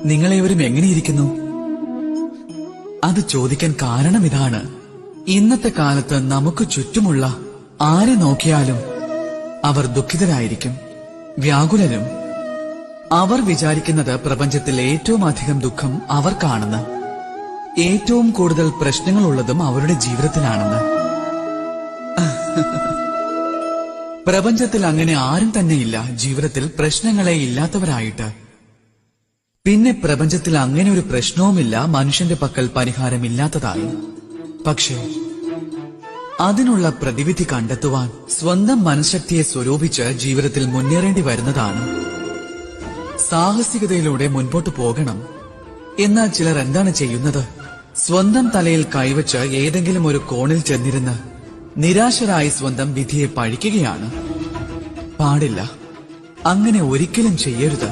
നിങ്ങളേവരും എങ്ങനെയിരിക്കുന്നു? അത് ചോദിക്കാൻ കാരണം ഇതാണ്. ഇന്നത്തെ കാലത്ത് നമുക്ക് ചുറ്റുമുള്ള ആരെ നോക്കിയാലും അവർ ദുഃഖിതരായിരിക്കും, വ്യാകുലരും. അവർ വിചാരിക്കുന്നത് പ്രപഞ്ചത്തിൽ ഏറ്റവും അധികം ദുഃഖം അവർക്കാണെന്ന്, ഏറ്റവും കൂടുതൽ പ്രശ്നങ്ങളുള്ളതും അവരുടെ ജീവിതത്തിലാണെന്ന്. പ്രപഞ്ചത്തിൽ അങ്ങനെ ആരും തന്നെയില്ല ജീവിതത്തിൽ പ്രശ്നങ്ങളെ ഇല്ലാത്തവരായിട്ട്. പിന്നെ പ്രപഞ്ചത്തിൽ അങ്ങനെ ഒരു പ്രശ്നവുമില്ല മനുഷ്യന്റെ പക്കൽ പരിഹാരമില്ലാത്തതായി. പക്ഷേ അതിനുള്ള പ്രതിവിധി കണ്ടെത്തുവാൻ സ്വന്തം മനഃശക്തിയെ സ്വരൂപിച്ച് ജീവിതത്തിൽ മുന്നേറേണ്ടി വരുന്നതാണ്. സാഹസികതയിലൂടെ മുൻപോട്ട് പോകണം. എന്നാൽ ചിലർ എന്താണ് ചെയ്യുന്നത്? സ്വന്തം തലയിൽ കൈവച്ച് ഏതെങ്കിലും ഒരു കോണിൽ ചെന്നിരുന്ന് നിരാശരായി സ്വന്തം വിധിയെ പഴിക്കുകയാണ്. പാടില്ല, അങ്ങനെ ഒരിക്കലും ചെയ്യരുത്.